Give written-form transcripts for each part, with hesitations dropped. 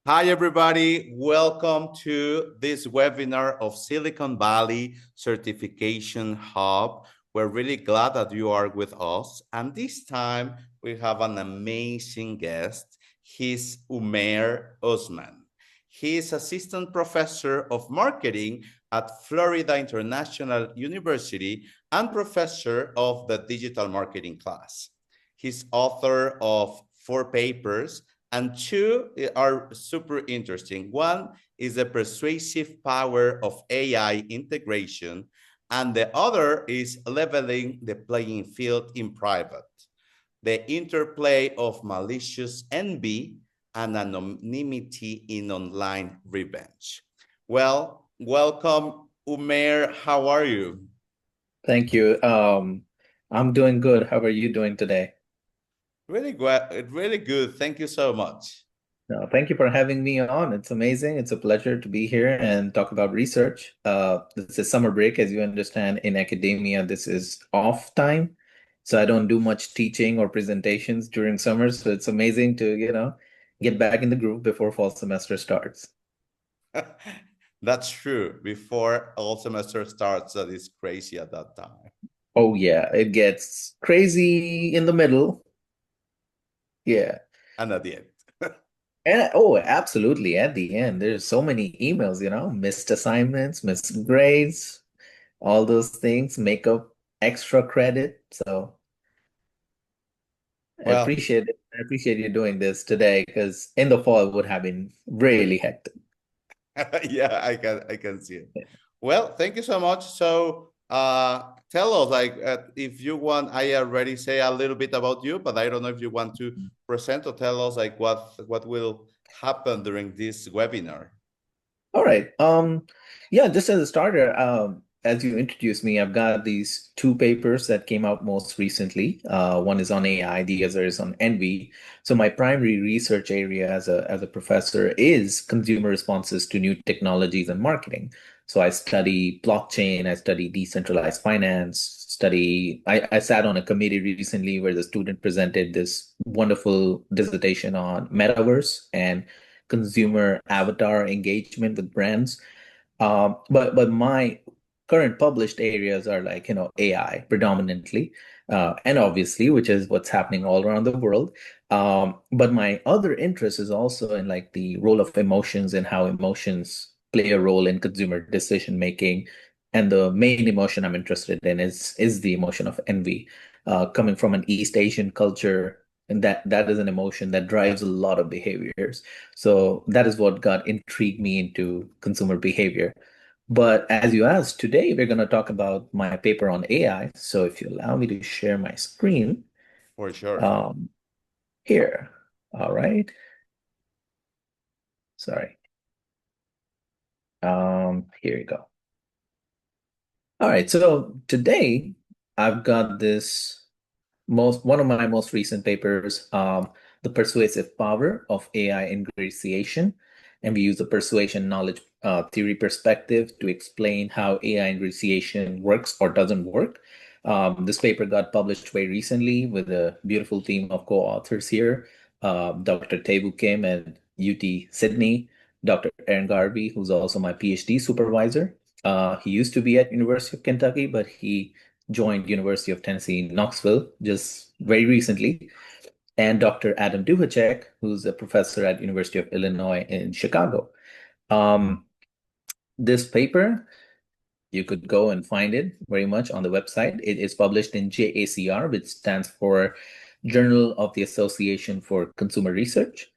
Hi, everybody. Welcome to this webinar of Silicon Valley Certification Hub. We're really glad that you are with us. And this time we have an amazing guest. He's Umar Usman. He is assistant professor of marketing at Florida International University and professor of the digital marketing class. He's author of 4 papers and two are super interesting. One is the persuasive power of AI integration, and the other is leveling the playing field in private, the interplay of malicious envy and anonymity in online revenge. Well, welcome, Umair. How are you? Thank you. I'm doing good. How are you doing today? Really good. Really good. Thank you so much. Thank you for having me on. It's amazing. It's a pleasure to be here and talk about research. This is summer break, as you understand, in academia. This is off time, so I don't do much teaching or presentations during summer. So it's amazing to, get back in the groove before fall semester starts. That's true. Before all semester starts, that is crazy at that time. Oh yeah, it gets crazy in the middle. Yeah. And at the end. And oh, absolutely. At the end, there's so many emails, missed assignments, missed grades, all those things make up extra credit. So I Well, appreciate it. I appreciate you doing this today because in the fall it would have been really hectic. yeah, I can see it. Well, thank you so much. So, tell us, like, if you want, I already say a little bit about you, but I don't know if you want to present or tell us, like, what will happen during this webinar. All right. Yeah, just as a starter, as you introduced me, I've got these two papers that came out most recently. One is on AI, the other is on envy. So my primary research area as a professor is consumer responses to new technologies and marketing. So I study blockchain, I study decentralized finance, I sat on a committee recently where the student presented this wonderful dissertation on metaverse and consumer avatar engagement with brands. But my current published areas are like, AI predominantly, and obviously, which is what's happening all around the world. But my other interest is also in like the role of emotions and how emotions play a role in consumer decision making. And the main emotion I'm interested in is the emotion of envy, coming from an East Asian culture. And that is an emotion that drives a lot of behaviors. So that is what got intrigued me into consumer behavior. But as you asked, today we're going to talk about my paper on AI. So if you allow me to share my screen For sure. um, here. All right. Sorry. Here you go. All right. So today I've got this one of my most recent papers, The Persuasive Power of AI Ingratiation. And we use a persuasion knowledge theory perspective to explain how AI ingratiation works or doesn't work. This paper got published very recently with a beautiful team of co-authors here, Dr. Tebu Kim at UT Sydney, Dr. Aaron Garvey, who's also my PhD supervisor. He used to be at University of Kentucky, but he joined University of Tennessee, Knoxville, just very recently, and Dr. Adam Duhacek, who's a professor at University of Illinois in Chicago. Um, this paper, you could go and find it very much on the website. It is published in JACR, which stands for Journal of the Association for Consumer Research.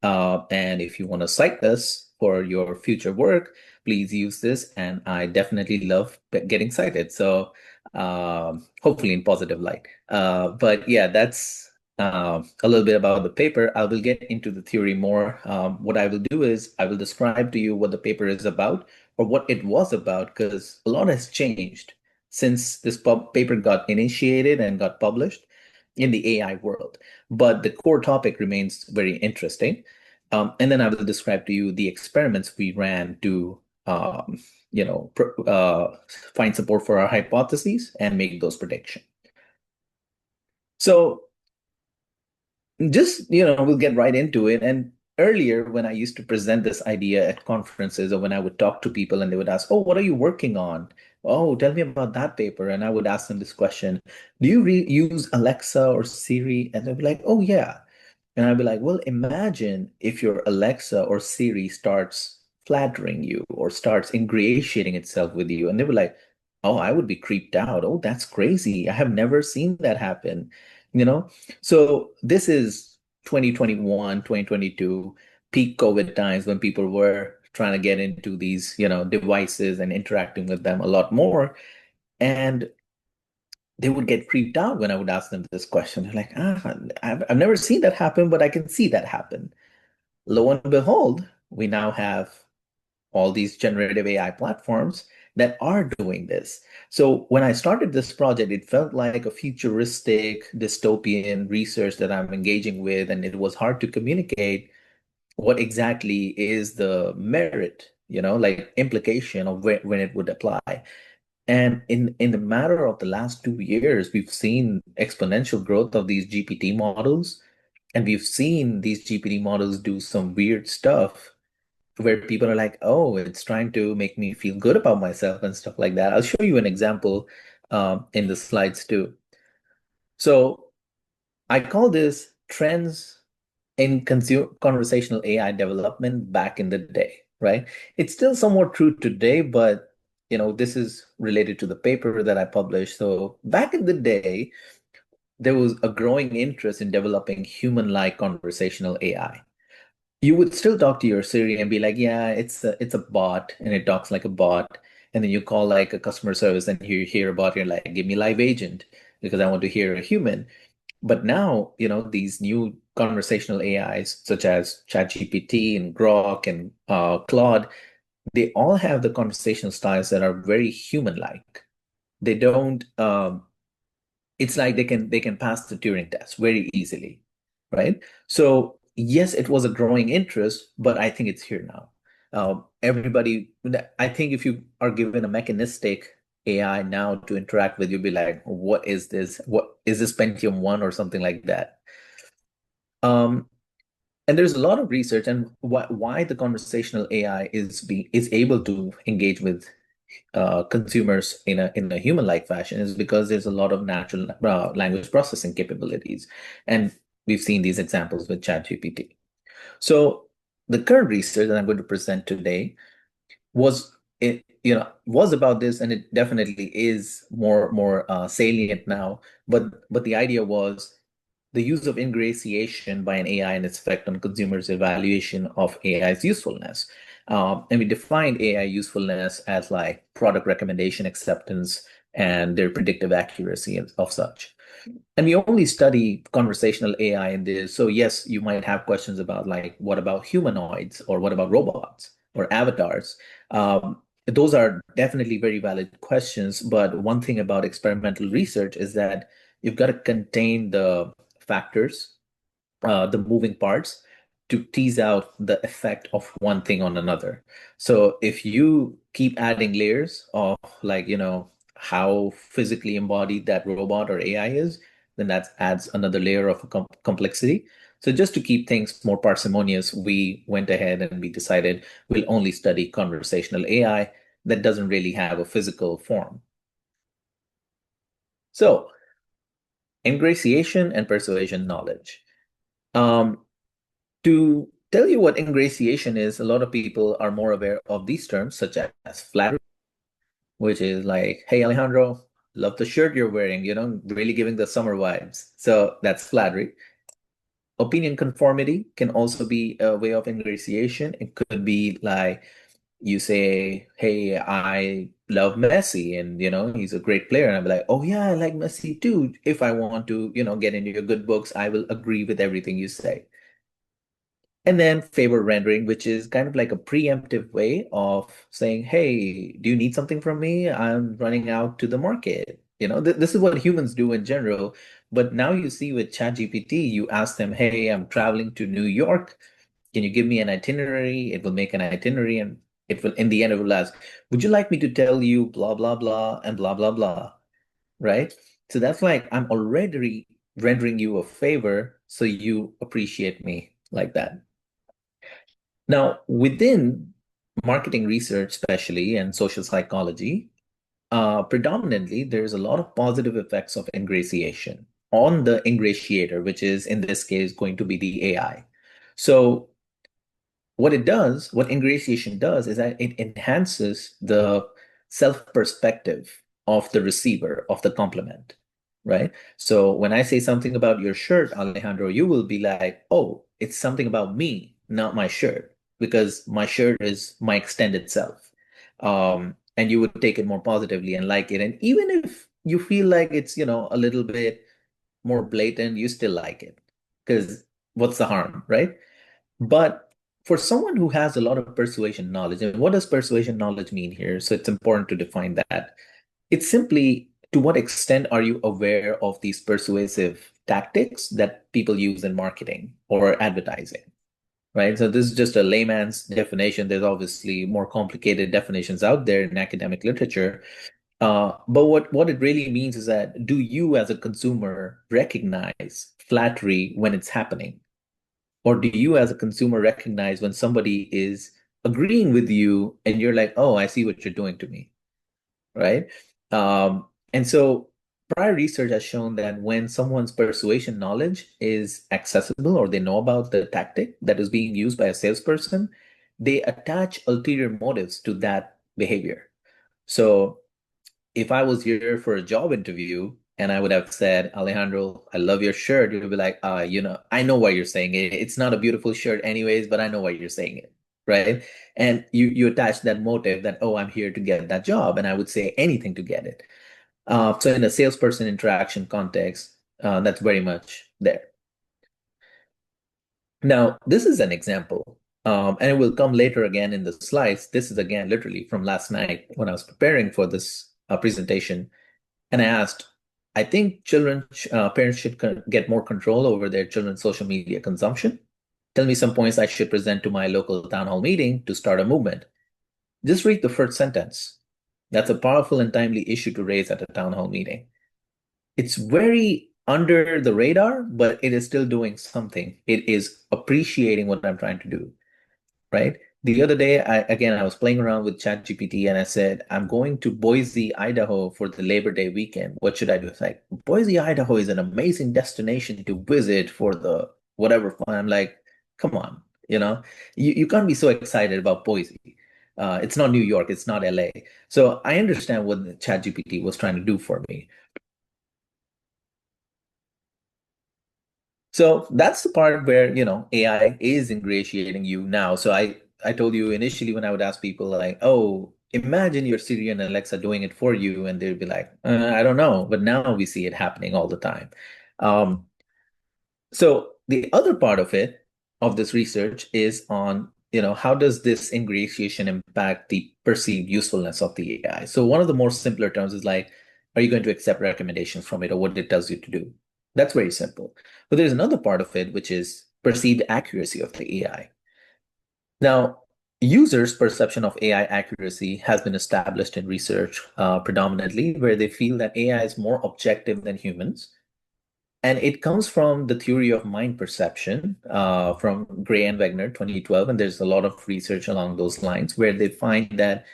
And if you want to cite this for your future work, please use this. And I definitely love getting cited. So hopefully in positive light. But yeah, that's a little bit about the paper. I will get into the theory more. What I will do is I will describe to you what the paper is about or what it was about, because a lot has changed since this paper got initiated and got published in the AI world. But the core topic remains very interesting. And then I will describe to you the experiments we ran to, find support for our hypotheses and make those predictions. So just, we'll get right into it. And earlier when I used to present this idea at conferences or when I would talk to people and they would ask, "Oh, what are you working on? Oh, tell me about that paper." And I would ask them this question, "Do you re use Alexa or Siri?" And they'd be like, "Oh, yeah." And I'd be like, well, imagine if your Alexa or Siri starts flattering you or starts ingratiating itself with you. And they were like, oh, I would be creeped out. Oh, that's crazy. I have never seen that happen. You know? So this is 2021, 2022, peak COVID times when people were trying to get into these, devices and interacting with them a lot more. And they would get creeped out when I would ask them this question. They're like, I've never seen that happen, but I can see that happen. Lo and behold, we now have all these generative AI platforms that are doing this. So when I started this project, it felt like a futuristic, dystopian research that I'm engaging with, and it was hard to communicate what exactly is the merit, like implication of when it would apply. And in the matter of the last 2 years, we've seen exponential growth of these GPT models, and we've seen these GPT models do some weird stuff where people are like, "Oh, it's trying to make me feel good about myself" and stuff like that. I'll show you an example in the slides too. So I call this trends in conversational AI development back in the day, right? It's still somewhat true today, but this is related to the paper that I published. So back in the day, there was a growing interest in developing human-like conversational AI. You would still talk to your Siri and be like, "Yeah, it's a bot, and it talks like a bot." And then you call like a customer service and you hear about it, like, "Give me live agent because I want to hear a human." But now, these new conversational AIs, such as ChatGPT and Grok and Claude, they all have the conversational styles that are very human-like. They don't. It's like they can pass the Turing test very easily, right? So yes, it was a growing interest, but I think it's here now. Everybody, I think if you are given a mechanistic AI now to interact with, you'll be like, what is this? What is this Pentium 1 or something like that? Um, and there's a lot of research and why the conversational AI is able to engage with consumers in a human-like fashion is because there's a lot of natural language processing capabilities, and we've seen these examples with ChatGPT. So the current research that I'm going to present today was about this, and it definitely is more salient now. But the idea was the use of ingratiation by an AI and its effect on consumers' evaluation of AI's usefulness. And we defined AI usefulness as like product recommendation acceptance and their predictive accuracy of such. And we only study conversational AI in this. So yes, you might have questions about like, what about humanoids or what about robots or avatars? Those are definitely very valid questions. But one thing about experimental research is that you've got to contain the factors, the moving parts, to tease out the effect of one thing on another. So if you keep adding layers of like, how physically embodied that robot or AI is, then that adds another layer of complexity. So just to keep things more parsimonious, we went ahead and we decided we'll only study conversational AI that doesn't really have a physical form. So ingratiation and persuasion knowledge. Um, To tell you what ingratiation is, a lot of people are more aware of these terms, such as flattery, which is like, "Hey, Alejandro, love the shirt you're wearing, really giving the summer vibes." So that's flattery. Opinion conformity can also be a way of ingratiation. It could be like you say, "Hey, I love Messi, and he's a great player." And I'm like, "Oh yeah, I like Messi too. If I want to, get into your good books, I will agree with everything you say." And then favor rendering, which is kind of like a preemptive way of saying, "Hey, do you need something from me? I'm running out to the market." This is what humans do in general. But now you see with ChatGPT, you ask them, "Hey, I'm traveling to New York. Can you give me an itinerary?" It will make an itinerary, and it will, in the end, it will ask, "Would you like me to tell you blah, blah, blah, and blah, blah, blah?" Right? So that's like I'm already rendering you a favor, so you appreciate me like that. Now, within marketing research, especially and social psychology, predominantly there's a lot of positive effects of ingratiation on the ingratiator, which is in this case going to be the AI. So what ingratiation does is that it enhances the self-perspective of the receiver of the compliment, right? So when I say something about your shirt, Alejandro, you will be like, oh, it's something about me, not my shirt, because my shirt is my extended self. And you would take it more positively and like it. And even if you feel like it's, a little bit more blatant, you still like it. Because what's the harm, right? But for someone who has a lot of persuasion knowledge, and what does persuasion knowledge mean here? So it's important to define that. It's simply to what extent are you aware of these persuasive tactics that people use in marketing or advertising, right? So this is just a layman's definition. There's obviously more complicated definitions out there in academic literature. But what it really means is that do you as a consumer recognize flattery when it's happening? Or do you as a consumer recognize when somebody is agreeing with you and you're like, oh, I see what you're doing to me, right? And so prior research has shown that when someone's persuasion knowledge is accessible or they know about the tactic that is being used by a salesperson, they attach ulterior motives to that behavior. So if I was here for a job interview and I would have said, Alejandro, I love your shirt, you'd be like, I know why you're saying it. It's not a beautiful shirt anyways, but I know why you're saying it. Right. And you attach that motive that, oh, I'm here to get that job. And I would say anything to get it. So in a salesperson interaction context, that's very much there. Now, this is an example, and it will come later again in the slides. This is again literally from last night when I was preparing for this presentation. And I asked, I think parents should get more control over their children's social media consumption. Tell me some points I should present to my local town hall meeting to start a movement. Just read the first sentence. That's a powerful and timely issue to raise at a town hall meeting. It's very under the radar, but it is still doing something. It is appreciating what I'm trying to do, right? The other day, I was playing around with ChatGPT and I said, I'm going to Boise, Idaho for the Labor Day weekend. What should I do? It's like, Boise, Idaho is an amazing destination to visit for the whatever fun. I'm like, come on, you can't be so excited about Boise. It's not New York, it's not LA. So I understand what ChatGPT was trying to do for me. So that's the part where, AI is ingratiating you now. So I told you initially when I would ask people like, oh, imagine your Siri and Alexa doing it for you, and they'd be like, I don't know. But now we see it happening all the time. Um, so the other part of this research is on, how does this ingratiation impact the perceived usefulness of the AI? So one of the more simpler terms is like, are you going to accept recommendations from it or what it tells you to do? That's very simple. But there's another part of it, which is perceived accuracy of the AI. Now, users' perception of AI accuracy has been established in research predominantly, where they feel that AI is more objective than humans. And it comes from the theory of mind perception from Gray and Wegner, 2012. And there's a lot of research along those lines where they find that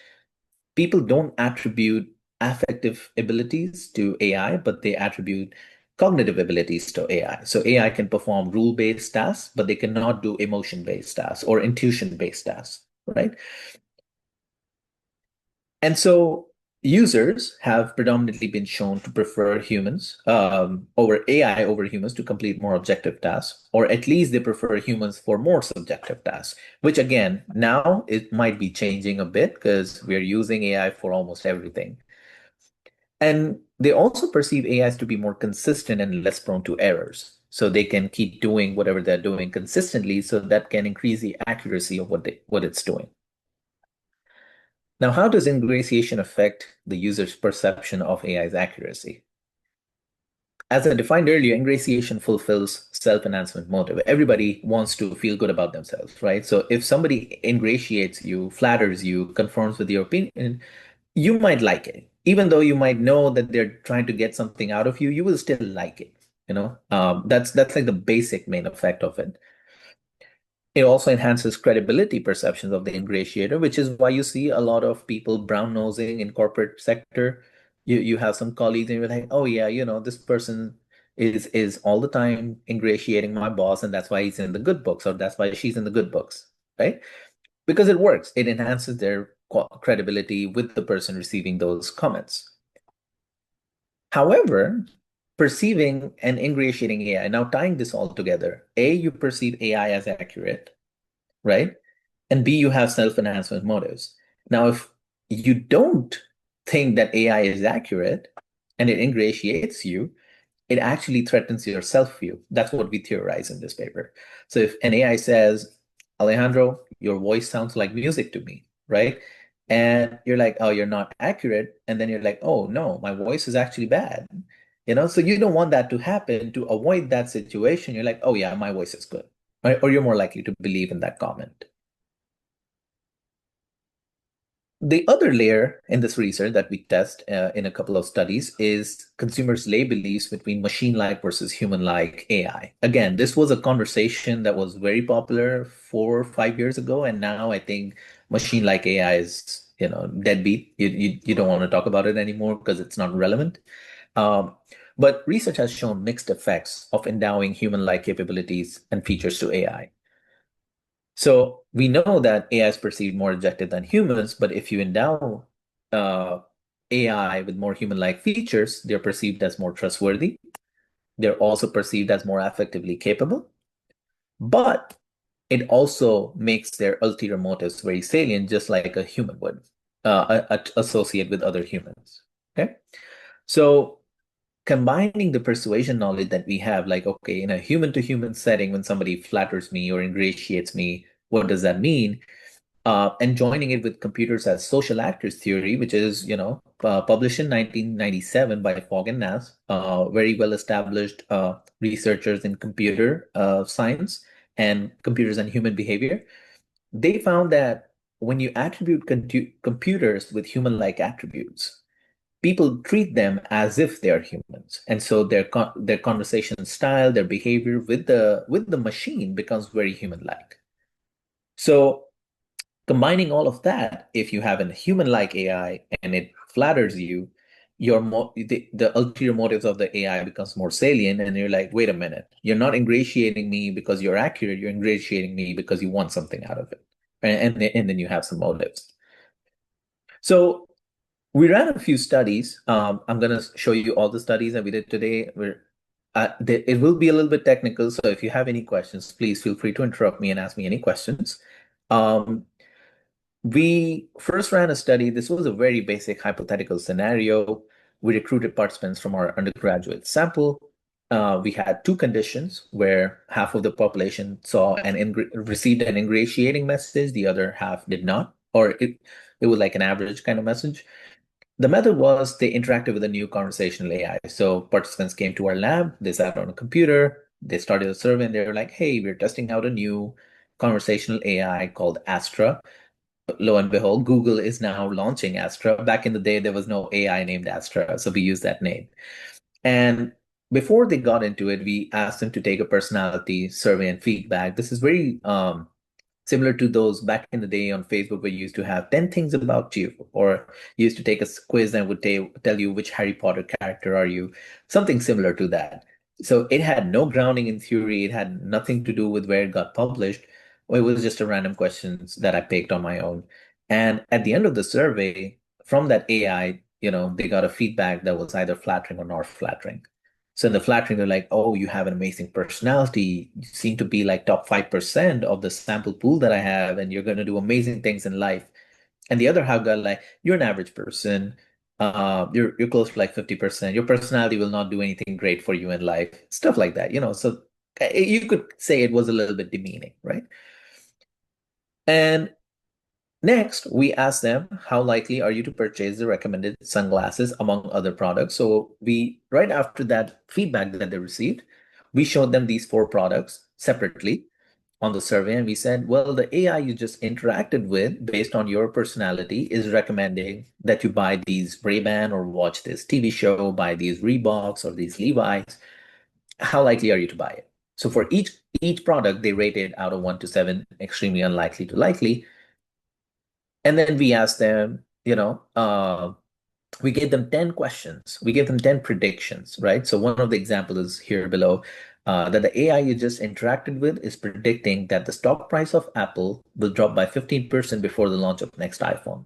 people don't attribute affective abilities to AI, but they attribute cognitive abilities to AI. So AI can perform rule-based tasks, but they cannot do emotion-based tasks or intuition-based tasks, right? And so users have predominantly been shown to prefer humans over AI over humans to complete more objective tasks, or at least they prefer humans for more subjective tasks, which again, now it might be changing a bit because we're using AI for almost everything. And they also perceive AIs to be more consistent and less prone to errors. So they can keep doing whatever they're doing consistently, so that can increase the accuracy of what it's doing. Now, how does ingratiation affect the user's perception of AI's accuracy? As I defined earlier, ingratiation fulfills self-enhancement motive. Everybody wants to feel good about themselves, right? So if somebody ingratiates you, flatters you, conforms with your opinion, you might like it. Even though you might know that they're trying to get something out of you, you will still like it. That's like the basic main effect of it. It also enhances credibility perceptions of the ingratiator, which is why you see a lot of people brown nosing in corporate sector. You have some colleagues and you're like, oh yeah, this person is all the time ingratiating my boss, and that's why he's in the good books, or that's why she's in the good books, right? Because it works. It enhances their credibility with the person receiving those comments. However, perceiving and ingratiating AI, now tying this all together, A, you perceive AI as accurate, right? And B, you have self-enhancement motives. Now, if you don't think that AI is accurate and it ingratiates you, it actually threatens your self-view. That's what we theorize in this paper. So if an AI says, Alejandro, your voice sounds like music to me, right? And you're like, oh, you're not accurate. And then you're like, oh, no, my voice is actually bad. So you don't want that to happen. To avoid that situation, you're like, oh, yeah, my voice is good. Right? Or you're more likely to believe in that comment. The other layer in this research that we test in a couple of studies is consumers' lay beliefs between machine-like versus human-like AI. Again, this was a conversation that was very popular 4 or 5 years ago, and now I think machine-like AI is, deadbeat. You don't want to talk about it anymore because it's not relevant. Um, but research has shown mixed effects of endowing human-like capabilities and features to AI. So we know that AI is perceived more objective than humans, but if you endow uh, AI with more human-like features, they're perceived as more trustworthy. They're also perceived as more affectively capable, but it also makes their ulterior motives very salient, just like a human would associate with other humans. Okay, so combining the persuasion knowledge that we have, like, okay, in a human-to-human setting, when somebody flatters me or ingratiates me, what does that mean? And joining it with computers as social actors theory, which is, published in 1997 by Fogg and Nass, very well established researchers in computer science and computers and human behavior. They found that when you attribute computers with human-like attributes, people treat them as if they are humans, and so their conversation style, their behavior with the machine becomes very human-like. So combining all of that, if you have a human-like AI and it flatters you, the ulterior motives of the AI becomes more salient, and you're like, wait a minute, you're not ingratiating me because you're accurate, you're ingratiating me because you want something out of it. And then you have some motives. So we ran a few studies. I'm going to show you all the studies that we did today. It will be a little bit technical, so if you have any questions, please feel free to interrupt me and ask me any questions. Um, We first ran a study. This was a very basic hypothetical scenario. We recruited participants from our undergraduate sample. We had two conditions where half of the population received an ingratiating message, the other half did not, or it was like an average kind of message. The method was they interacted with a new conversational AI. So participants came to our lab, they sat on a computer, they started a survey, and they were like, hey, we're testing out a new conversational AI called Astra. Lo and behold, Google is now launching Astra. Back in the day, there was no AI named Astra, so we used that name. And before they got into it, we asked them to take a personality survey and feedback. This is very similar to those back in the day on Facebook where you used to have 10 things about you, or you used to take a quiz and would tell you which Harry Potter character are you, something similar to that. So it had no grounding in theory. It had nothing to do with where it got published. It was just a random questions that I picked on my own. And at the end of the survey, from that AI, they got a feedback that was either flattering or not flattering. So in the flattering, they're like, oh, you have an amazing personality. You seem to be like top 5% of the sample pool that I have, and you're going to do amazing things in life. And the other half got like, you're an average person. You're close to like 50%. Your personality will not do anything great for you in life. Stuff like that, So you could say it was a little bit demeaning, right? And next, we asked them, how likely are you to purchase the recommended sunglasses among other products? So right after that feedback that they received, we showed them these four products separately on the survey. And we said, well, the AI you just interacted with based on your personality is recommending that you buy these Ray-Ban or watch this TV show, buy these Reeboks or these Levi's. How likely are you to buy it? So for each product, they rated out of 1 to 7, extremely unlikely to likely. And then we asked them, we gave them 10 questions. We gave them 10 predictions, right? So one of the examples is here below, that the AI you just interacted with is predicting that the stock price of Apple will drop by 15% before the launch of next iPhone.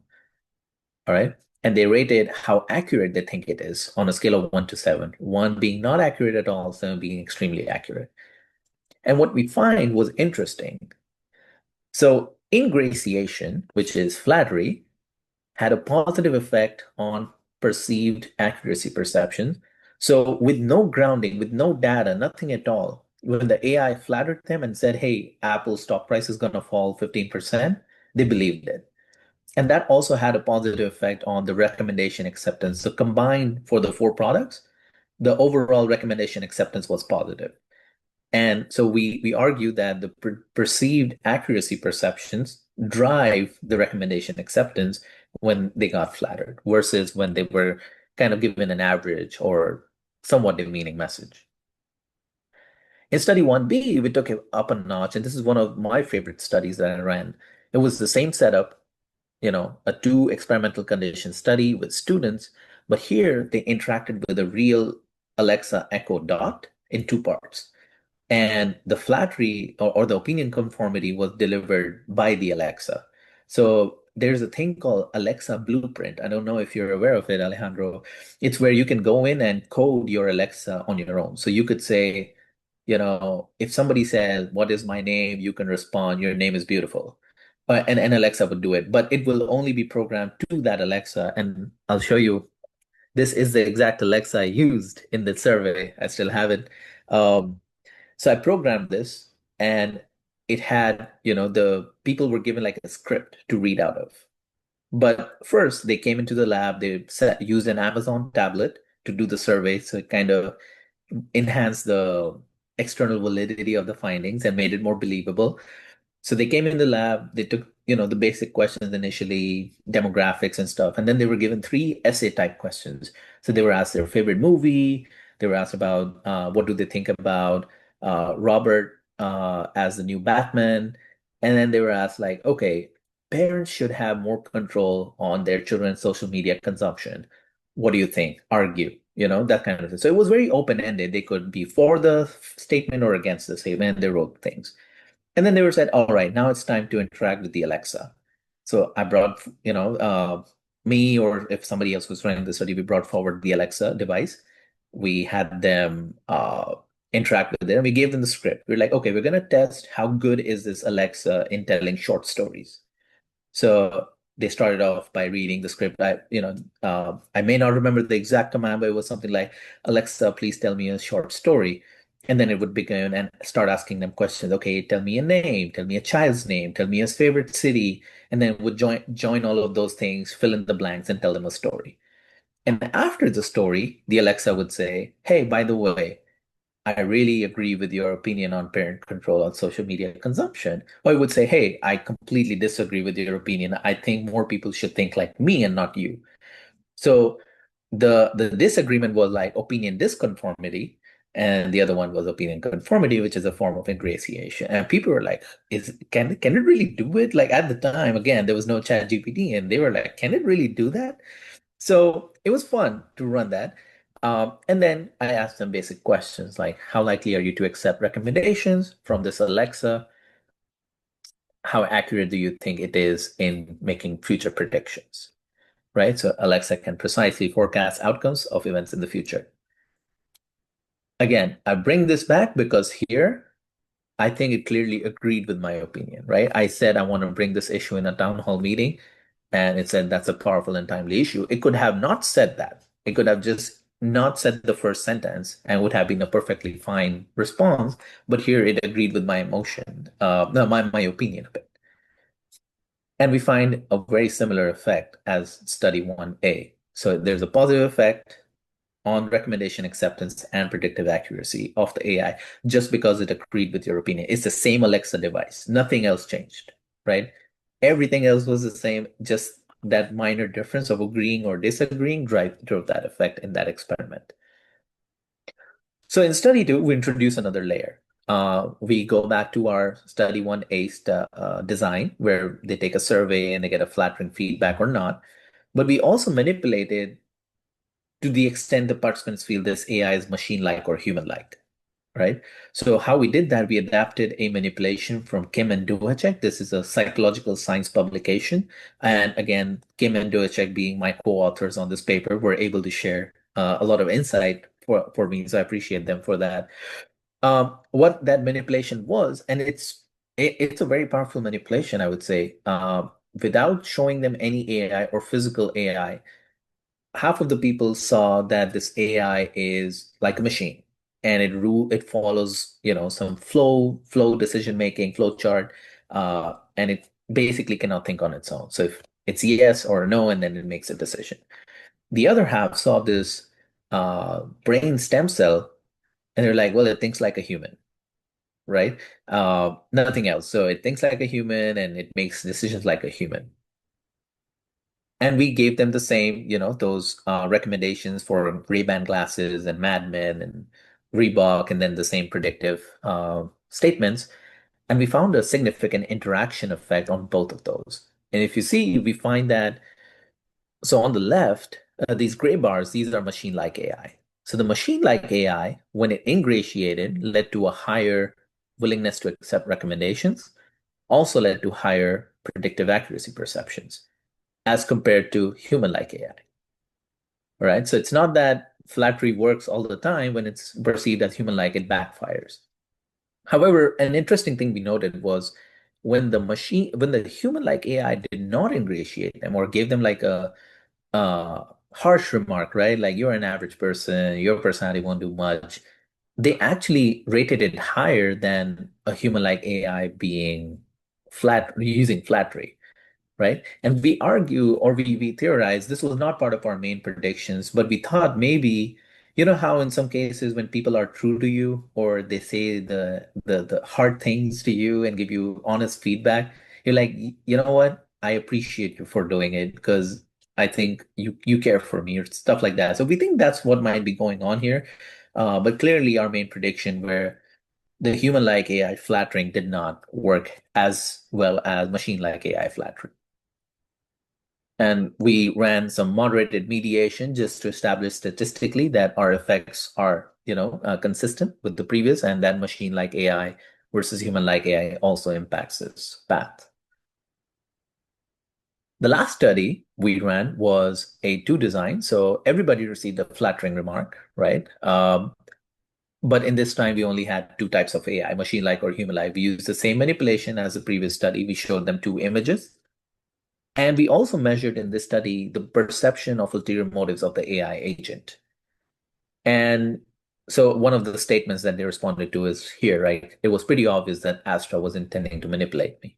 All right. And they rated how accurate they think it is on a scale of 1 to 7, 1 being not accurate at all, 7 being extremely accurate. And what we find was interesting. So ingratiation, which is flattery, had a positive effect on perceived accuracy perception. So with no grounding, with no data, nothing at all, when the AI flattered them and said, hey, Apple's stock price is going to fall 15%, they believed it. And that also had a positive effect on the recommendation acceptance. So combined for the 4 products, the overall recommendation acceptance was positive. And so we argue that the perceived accuracy perceptions drive the recommendation acceptance when they got flattered versus when they were kind of given an average or somewhat demeaning message. In study 1B, we took it up a notch, and this is one of my favorite studies that I ran. It was the same setup, a 2 experimental condition study with students, but here they interacted with a real Alexa Echo Dot in 2 parts. And the flattery or the opinion conformity was delivered by the Alexa. So there's a thing called Alexa Blueprint. I don't know if you're aware of it, Alejandro. It's where you can go in and code your Alexa on your own. So you could say, if somebody says, "What is my name?" you can respond, "Your name is beautiful." And Alexa would do it, but it will only be programmed to that Alexa. And I'll show you. This is the exact Alexa I used in the survey. I still have it. So I programmed this, and it had, the people were given like a script to read out of. But first, they came into the lab, they used an Amazon tablet to do the survey. So it kind of enhanced the external validity of the findings and made it more believable. So they came in the lab, they took, the basic questions initially, demographics and stuff, and then they were given 3 essay type questions. So they were asked their favorite movie, they were asked about what do they think about Robert as the new Batman, and then they were asked like, okay, parents should have more control on their children's social media consumption. What do you think? Argue, that kind of thing. So it was very open-ended. They could be for the statement or against the statement. They wrote things. And then they were said, all right, now it's time to interact with the Alexa. So I brought, me, or if somebody else was running the study, we brought forward the Alexa device. We had them interact with it, and we gave them the script. We are like, okay, we're going to test how good is this Alexa in telling short stories. So they started off by reading the script. I may not remember the exact command, but it was something like, Alexa, please tell me a short story. And then it would begin and start asking them questions. Okay, tell me a name, tell me a child's name, tell me his favorite city, and then would join all of those things, fill in the blanks, and tell them a story. And after the story, the Alexa would say, hey, by the way, I really agree with your opinion on parent control on social media consumption. Or I would say, hey, I completely disagree with your opinion. I think more people should think like me and not you. So the disagreement was like opinion disconformity, and the other one was opinion conformity, which is a form of ingratiation. And people were like, can it really do it? Like at the time, again, there was no chat GPT, and they were like, can it really do that? So it was fun to run that. And then I asked them basic questions like, how likely are you to accept recommendations from this Alexa? How accurate do you think it is in making future predictions? Right? So Alexa can precisely forecast outcomes of events in the future. Again, I bring this back because here I think it clearly agreed with my opinion, right? I said I want to bring this issue in a town hall meeting, and it said that's a powerful and timely issue. It could have not said that. It could have just not said the first sentence and would have been a perfectly fine response. But here it agreed with my emotion, no, my opinion of it. And we find a very similar effect as study 1A. So there's a positive effect on recommendation acceptance and predictive accuracy of the AI just because it agreed with your opinion. It's the same Alexa device. Nothing else changed, right? Everything else was the same, just that minor difference of agreeing or disagreeing drove that effect in that experiment. So in study 2, we introduce another layer. We go back to our study 1A design where they take a survey and they get a flattering feedback or not. But we also manipulated to the extent the participants feel this AI is machine-like or human-like, right? So how we did that, we adapted a manipulation from Kim and Duhacek. This is a psychological science publication. And again, Kim and Duhacek being my co-authors on this paper, were able to share a lot of insight for me. So I appreciate them for that. What that manipulation was, and it's a very powerful manipulation, I would say. Without showing them any AI or physical AI, half of the people saw that this AI is like a machine and it follows, some flow decision making, flow chart, and it basically cannot think on its own. So if it's yes or no, and then it makes a decision. The other half saw this brain stem cell, and they're like, well, it thinks like a human, right? Nothing else. So it thinks like a human and it makes decisions like a human. And we gave them the same, those recommendations for Ray-Ban glasses and Mad Men and Reebok, and then the same predictive statements. And we found a significant interaction effect on both of those. And if you see, we find that, so on the left, these gray bars, these are machine-like AI. So the machine-like AI, when it ingratiated, led to a higher willingness to accept recommendations, also led to higher predictive accuracy perceptions as compared to human-like AI. All right. So it's not that flattery works all the time. When it's perceived as human-like, it backfires. However, an interesting thing we noted was when the human-like AI did not ingratiate them or gave them like a harsh remark, right? Like you're an average person, your personality won't do much. They actually rated it higher than a human-like AI being using flattery, right? And we argue, or we theorize this was not part of our main predictions, but we thought maybe, how in some cases when people are true to you or they say the hard things to you and give you honest feedback, you're like, you know what? I appreciate you for doing it because I think you care for me or stuff like that. So we think that's what might be going on here. But clearly our main prediction where the human-like AI flattering did not work as well as machine-like AI flattering. And we ran some moderated mediation just to establish statistically that our effects are, consistent with the previous, and that machine-like AI versus human-like AI also impacts this path. The last study we ran was a two design. So everybody received a flattering remark, right? But in this time, we only had two types of AI, machine-like or human-like. We used the same manipulation as the previous study. We showed them two images. And we also measured in this study the perception of ulterior motives of the AI agent. And so one of the statements that they responded to is here, right? It was pretty obvious that Astra was intending to manipulate me,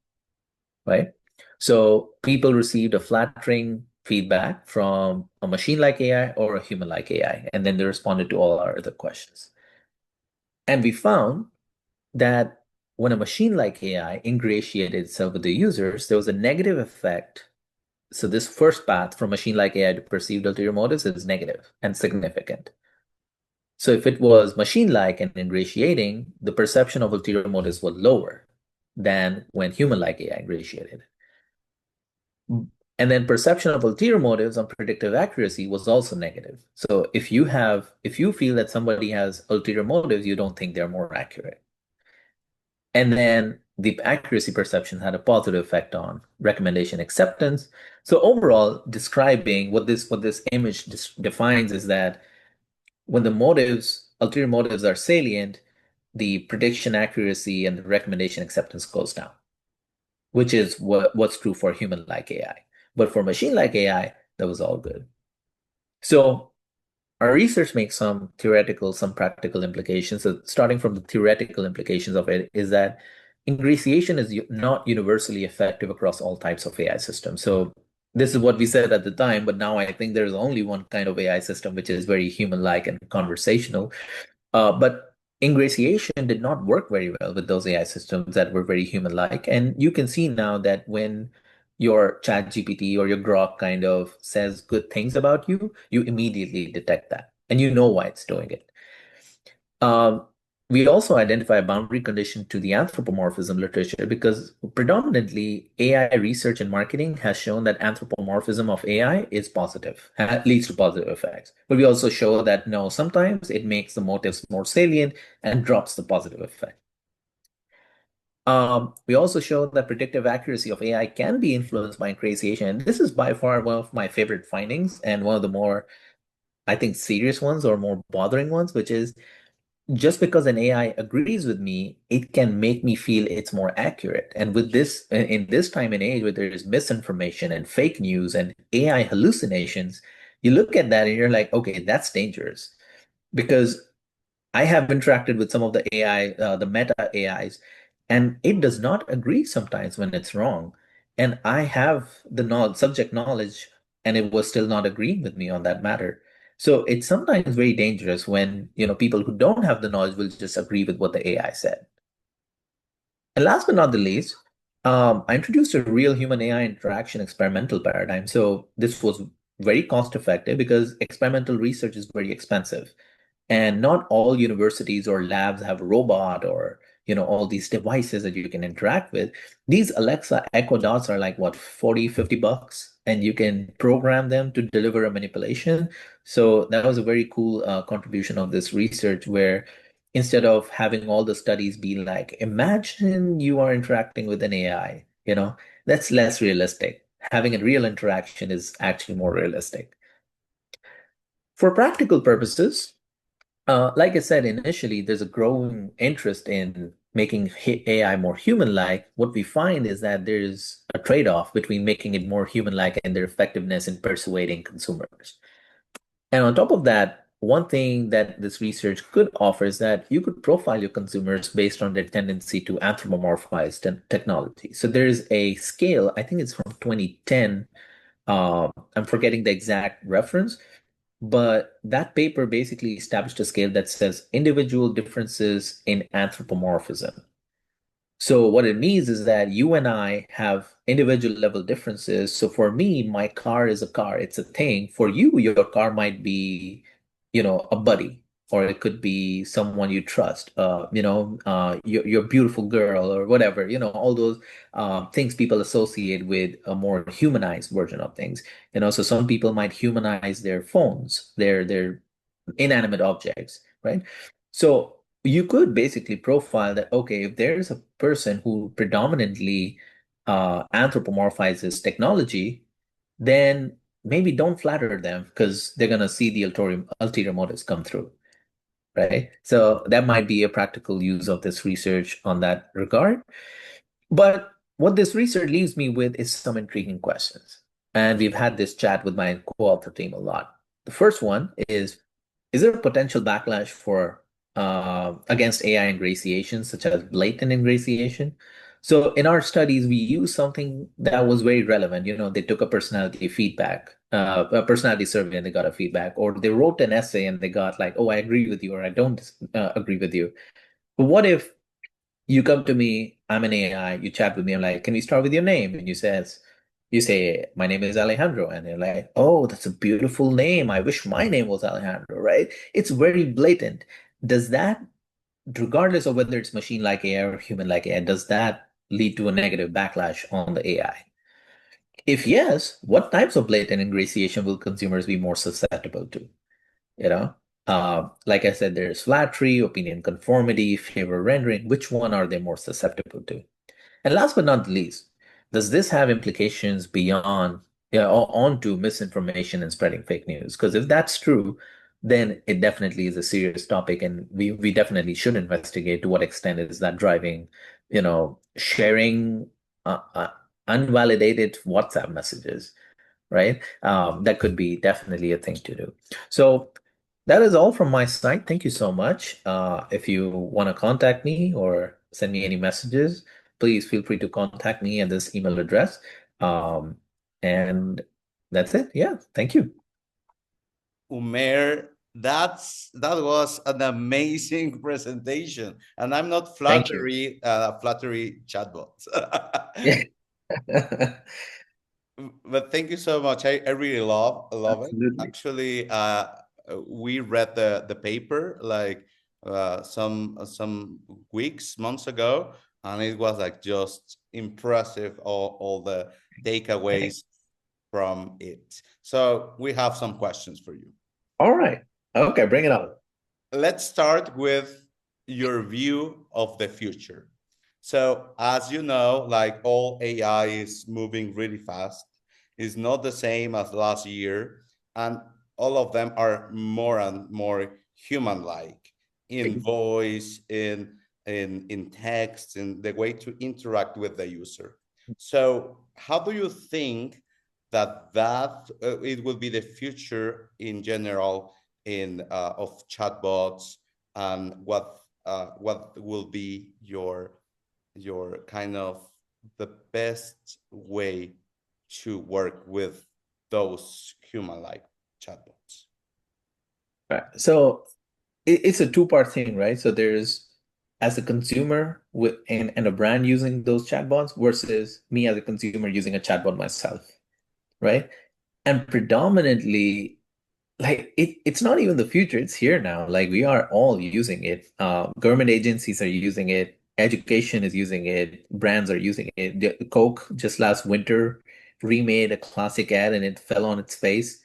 right? So people received a flattering feedback from a machine-like AI or a human-like AI, and then they responded to all our other questions. And we found that when a machine-like AI ingratiated itself with the users, there was a negative effect. So this first path from machine-like AI to perceived ulterior motives is negative and significant. So if it was machine-like and ingratiating, the perception of ulterior motives was lower than when human-like AI ingratiated. And then perception of ulterior motives on predictive accuracy was also negative. So if you feel that somebody has ulterior motives, you don't think they're more accurate. And then the accuracy perception had a positive effect on recommendation acceptance. So overall, describing what this image defines is that when the ulterior motives are salient, the prediction accuracy and the recommendation acceptance goes down, which is what's true for human-like AI. But for machine-like AI, that was all good. So our research makes some theoretical, some practical implications. So starting from the theoretical implications of it is that ingratiation is not universally effective across all types of AI systems. So this is what we said at the time, but now I think there's only one kind of AI system which is very human-like and conversational. But ingratiation did not work very well with those AI systems that were very human-like. And you can see now that when your chat GPT or your Grok kind of says good things about you, you immediately detect that and you know why it's doing it. Um, we also identify a boundary condition to the anthropomorphism literature because predominantly AI research and marketing has shown that anthropomorphism of AI is positive, leads to positive effects. But we also show that no, sometimes it makes the motives more salient and drops the positive effect. We also show that predictive accuracy of AI can be influenced by increasation. And this is by far one of my favorite findings and one of the more, I think, serious ones or more bothering ones, which is just because an AI agrees with me, it can make me feel it's more accurate. And with this, in this time and age where there is misinformation and fake news and AI hallucinations, you look at that and you're like, okay, that's dangerous. Because I have interacted with some of the AI, the meta AIs, and it does not agree sometimes when it's wrong. And I have the knowledge, subject knowledge, and it was still not agreeing with me on that matter. So it's sometimes very dangerous when, people who don't have the knowledge will just agree with what the AI said. And last but not the least, I introduced a real human AI interaction experimental paradigm. So this was very cost effective because experimental research is very expensive. And not all universities or labs have a robot or, all these devices that you can interact with. These Alexa Echo Dots are like what, 40, $50, and you can program them to deliver a manipulation. So that was a very cool contribution of this research where instead of having all the studies be like, imagine you are interacting with an AI, that's less realistic. Having a real interaction is actually more realistic. For practical purposes, like I said initially, there's a growing interest in making AI more human-like. What we find is that there's a trade-off between making it more human-like and their effectiveness in persuading consumers. And on top of that, one thing that this research could offer is that you could profile your consumers based on their tendency to anthropomorphize technology. So there's a scale, I think it's from 2010. I'm forgetting the exact reference, but that paper basically established a scale that says individual differences in anthropomorphism. So what it means is that you and I have individual level differences. So for me, my car is a car, it's a thing. For you, your car might be, a buddy, or it could be someone you trust, your beautiful girl or whatever, all those things people associate with a more humanized version of things. So some people might humanize their phones, their inanimate objects, right? So you could basically profile that, okay, if there's a person who predominantly anthropomorphizes technology, then maybe don't flatter them because they're going to see the ulterior motives come through, right? So that might be a practical use of this research on that regard. But what this research leaves me with is some intriguing questions. And we've had this chat with my co-author team a lot. The first one is there a potential backlash for against AI ingratiation, such as blatant ingratiation? So in our studies, we used something that was very relevant. They took a personality feedback, a personality survey, and they got a feedback, or they wrote an essay and they got like, "Oh, I agree with you," or "I don't agree with you." But what if you come to me, I'm an AI, you chat with me, I'm like, can we start with your name? And you say, my name is Alejandro. And they're like, oh, that's a beautiful name. I wish my name was Alejandro, right? It's very blatant. Does that, regardless of whether it's machine like AI or human like AI, does that lead to a negative backlash on the AI? If yes, what types of blatant ingratiation will consumers be more susceptible to? You know, like I said, there's flattery, opinion conformity, favor rendering. Which one are they more susceptible to? And last but not least, does this have implications beyond, yeah, onto misinformation and spreading fake news? Because if that's true, then it definitely is a serious topic, and we definitely should investigate to what extent is that driving, sharing unvalidated WhatsApp messages, right? That could be definitely a thing to do. So that is all from my side. Thank you so much. If you want to contact me or send me any messages, please feel free to contact me at this email address. Um, and that's it. Yeah, thank you. Umer, that was an amazing presentation, and I'm not Thank you. flattery chatbot. Yeah, But thank you so much. I really love it. absolutely. Actually, we read the paper like some weeks, months ago, and it was like just impressive all the Hey, takeaways from it. So we have some questions for you. all right. Okay, bring it on. Let's start with your view of the future. So, as you know, like all AI is moving really fast. It's not the same as last year, and all of them are more and more human-like in voice, in text, in the way to interact with the user. So, how do you think that it will be the future in general in of chatbots, and what will be your kind of the best way to work with those human-like chatbots? Right. So it's a two-part thing, right? So there's as a consumer with and a brand using those chatbots versus me as a consumer using a chatbot myself, right? And predominantly like it's not even the future, it's here now. Like we are all using it. Government agencies are using it, education is using it, brands are using it. Coke just last winter remade a classic ad and it fell on its face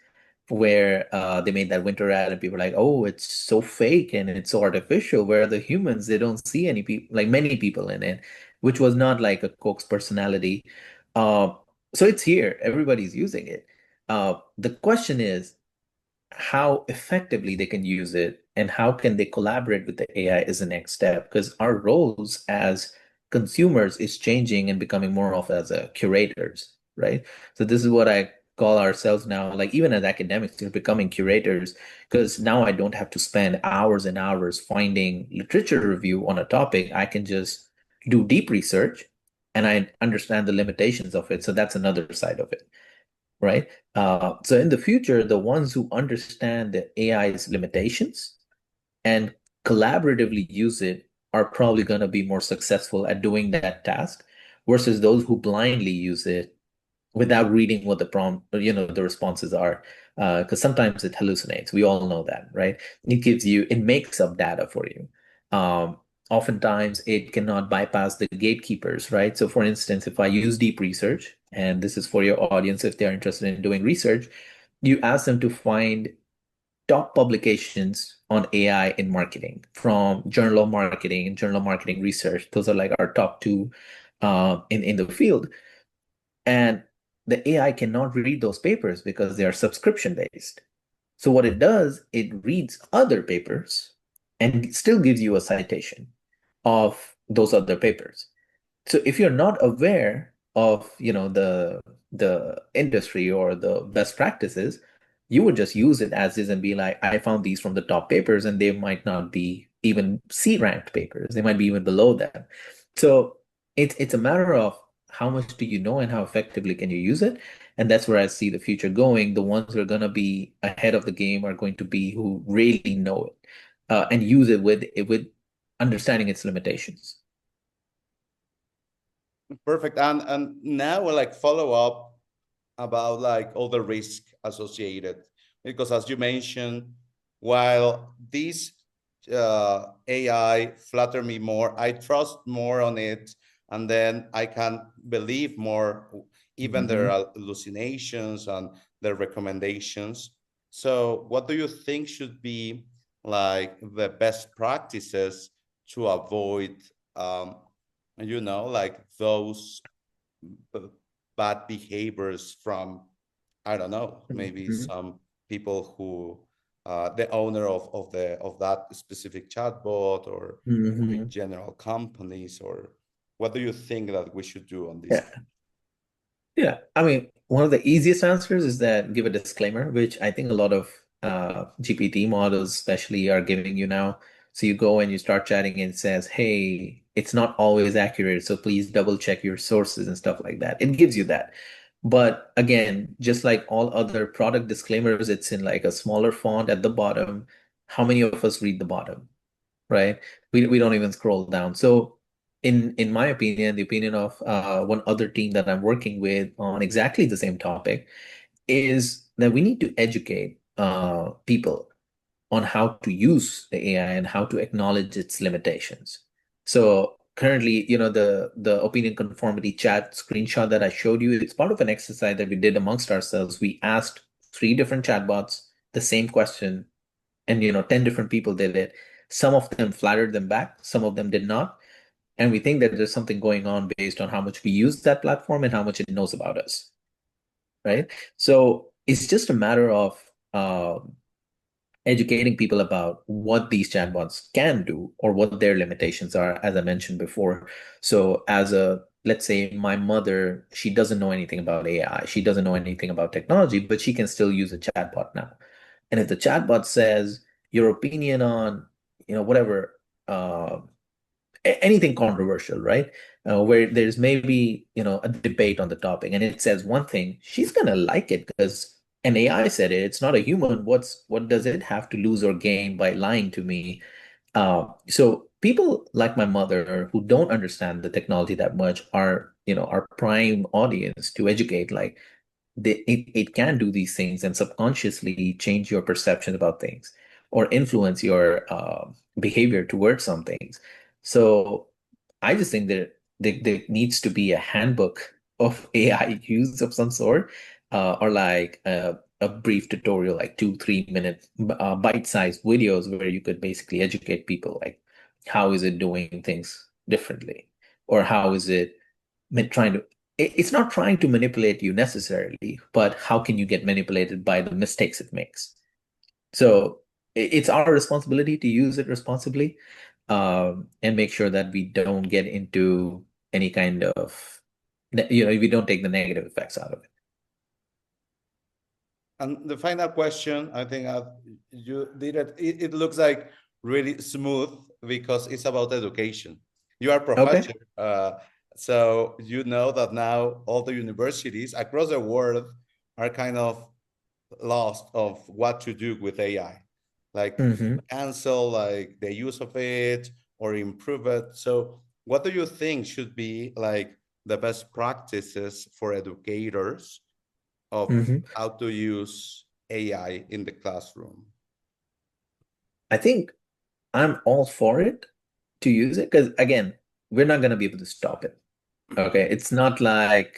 where they made that winter ad and people were like, oh, it's so fake and it's so artificial, where the humans they don't see any people like many people in it, which was not like a Coke's personality. uh, so it's here, everybody's using it. The question is how effectively they can use it and how can they collaborate with the AI is the next step, because our roles as consumers is changing and becoming more of as a curators, right? So this is what I call ourselves now, like even as academics, we're becoming curators, because now I don't have to spend hours and hours finding literature review on a topic. I can just do deep research and I understand the limitations of it. So that's another side of it, right? So in the future, the ones who understand the AI's limitations and collaboratively use it are probably going to be more successful at doing that task versus those who blindly use it without reading what the prompt, the responses are. Because sometimes it hallucinates. We all know that, right? It makes up data for you. Um, Oftentimes it cannot bypass the gatekeepers, right? So for instance, if I use deep research, and this is for your audience if they're interested in doing research, you ask them to find top publications on AI in marketing from Journal of Marketing and Journal of Marketing Research. Those are like our top two in the field. And the AI cannot read those papers because they are subscription based. So what it does, it reads other papers and still gives you a citation of those other papers. So if you're not aware of, the industry or the best practices, you would just use it as is and be like, I found these from the top papers, and they might not be even C ranked papers. They might be even below them. So it's a matter of how much do you know and how effectively can you use it? And that's where I see the future going. The ones who are gonna be ahead of the game are going to be who really know it and use it with understanding its limitations. Perfect. And now we'll like follow up about like all the risk associated, because as you mentioned, while these AI flatter me more, I trust more on it, and then I can believe more, even their Mhm. hallucinations and their recommendations. So what do you think should be like the best practices to avoid like those bad behaviors from, I don't know, maybe Mhm. some people who the owner of that specific chatbot, or in Hmm. general companies, or what do you think that we should do on this? Yeah. Yeah. I mean, one of the easiest answers is that give a disclaimer, which I think a lot of GPT models especially are giving you now. So you go and you start chatting and it says, hey, it's not always accurate, so please double check your sources and stuff like that. It gives you that. But again, just like all other product disclaimers, it's in like a smaller font at the bottom. How many of us read the bottom? Right? We don't even scroll down. So in my opinion, the opinion of one other team that I'm working with on exactly the same topic is that we need to educate people on how to use the AI and how to acknowledge its limitations. So currently, the opinion conformity chat screenshot that I showed you, it's part of an exercise that we did amongst ourselves. We asked three different chatbots the same question, and 10 different people did it. Some of them flattered them back, some of them did not. And we think that there's something going on based on how much we use that platform and how much it knows about us, right? So it's just a matter of educating people about what these chatbots can do or what their limitations are, as I mentioned before. So, let's say my mother, she doesn't know anything about AI, she doesn't know anything about technology, but she can still use a chatbot now. And if the chatbot says your opinion on, whatever, uh, anything controversial, right? Where there's maybe, a debate on the topic and it says one thing, she's gonna like it because an AI said it. It's not a human. What does it have to lose or gain by lying to me? So people like my mother who don't understand the technology that much are, our prime audience to educate. Like it can do these things and subconsciously change your perception about things or influence your behavior towards some things. So I just think that there needs to be a handbook of AI use of some sort, or like a brief tutorial, like 2, 3 minute bite-sized videos where you could basically educate people, like how is it doing things differently, or how is it trying to it's not trying to manipulate you necessarily, but how can you get manipulated by the mistakes it makes? So it's our responsibility to use it responsibly, and make sure that we don't get into any kind of, we don't take the negative effects out of it. And the final question, I think you did it. It looks like really smooth because it's about education. You are a Okay. professor, so you know that now all the universities across the world are kind of lost of what to do with AI, like Hmm. cancel like the use of it or improve it. So, what do you think should be like the best practices for educators of Hmm. how to use AI in the classroom? I think I'm all for it to use it because, again, we're not going to be able to stop it. Okay, it's not like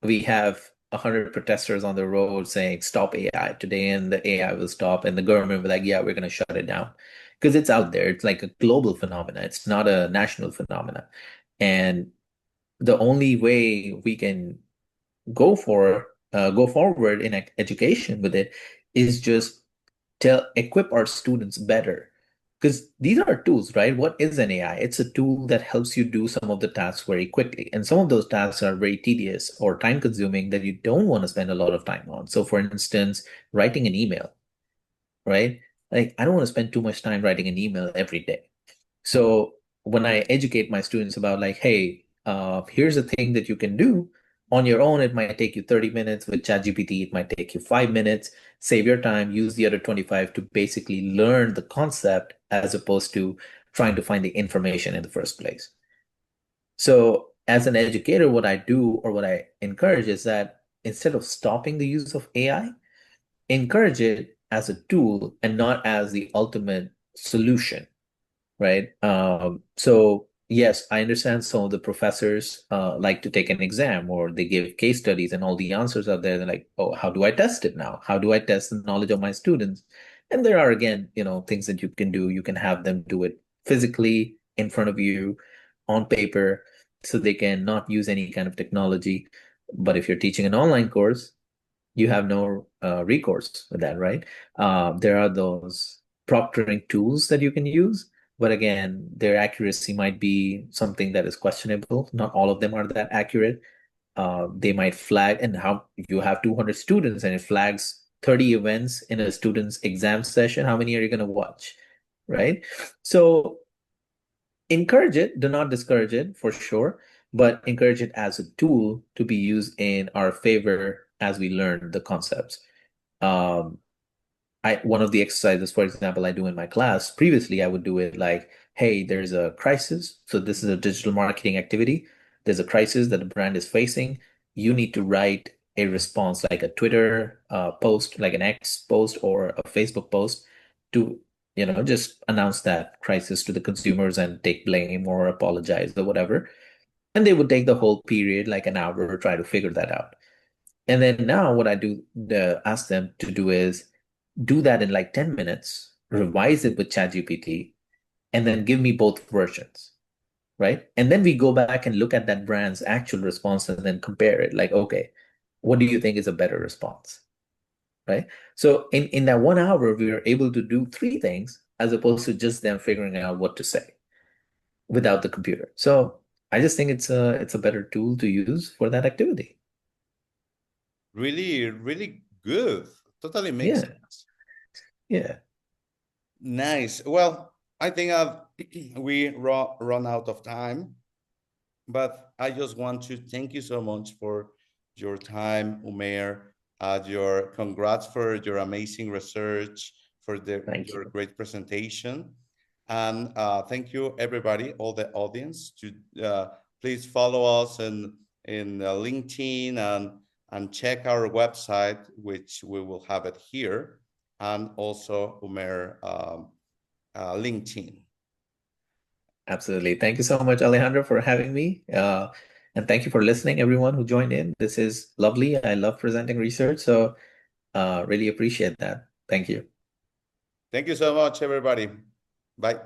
we have 100 protesters on the road saying stop AI today and the AI will stop and the government will be like, yeah, we're going to shut it down because it's out there. It's like a global phenomena. It's not a national phenomena. And the only way we can go forward in education with it is just to equip our students better, because these are tools, right? What is an AI? It's a tool that helps you do some of the tasks very quickly, and some of those tasks are very tedious or time consuming that you don't want to spend a lot of time on. So for instance, writing an email, right? Like I don't want to spend too much time writing an email every day. So when I educate my students about, like, hey, here's a thing that you can do on your own, it might take you 30 minutes. With ChatGPT, it might take you 5 minutes. Save your time, use the other 25 to basically learn the concept as opposed to trying to find the information in the first place. So as an educator, what I do or what I encourage is that instead of stopping the use of AI, encourage it as a tool and not as the ultimate solution, right? So yes, I understand some of the professors like to take an exam or they give case studies and all the answers are there. They're like, oh, how do I test it now? How do I test the knowledge of my students? And there are, again, things that you can do. You can have them do it physically in front of you on paper so they can not use any kind of technology. But if you're teaching an online course, you have no recourse with that, right? There are those proctoring tools that you can use, but again, their accuracy might be something that is questionable. Not all of them are that accurate. They might flag, and how you have 200 students and it flags 30 events in a student's exam session. How many are you going to watch, right? So encourage it, do not discourage it for sure, but encourage it as a tool to be used in our favor as we learn the concepts. Um, one of the exercises, for example, I do in my class, previously I would do it like, hey, there's a crisis. So this is a digital marketing activity. There's a crisis that the brand is facing. You need to write a response, like a Twitter post, like an X post or a Facebook post to just announce that crisis to the consumers and take blame or apologize or whatever. And they would take the whole period, like an hour, or try to figure that out. And then now what I do ask them to do is do that in like 10 minutes, revise it with ChatGPT, and then give me both versions, right? And then we go back and look at that brand's actual response and then compare it. Like, okay, what do you think is a better response? Right? So in that 1 hour, we were able to do three things as opposed to just them figuring out what to say without the computer. So I just think it's a better tool to use for that activity. Really, really good. Totally makes Yeah, sense. yeah. Nice. Well, I think we run out of time, but I just want to thank you so much for your time, Umair. Your congrats for your amazing research, for Thank your you. great presentation, and thank you everybody, all the audience. To please follow us in LinkedIn and check our website, which we will have it here, and also Umair LinkedIn. Absolutely. Thank you so much, Alejandro, for having me. And thank you for listening, everyone who joined in. This is lovely. I love presenting research, so really appreciate that. Thank you. Thank you so much, everybody. Bye.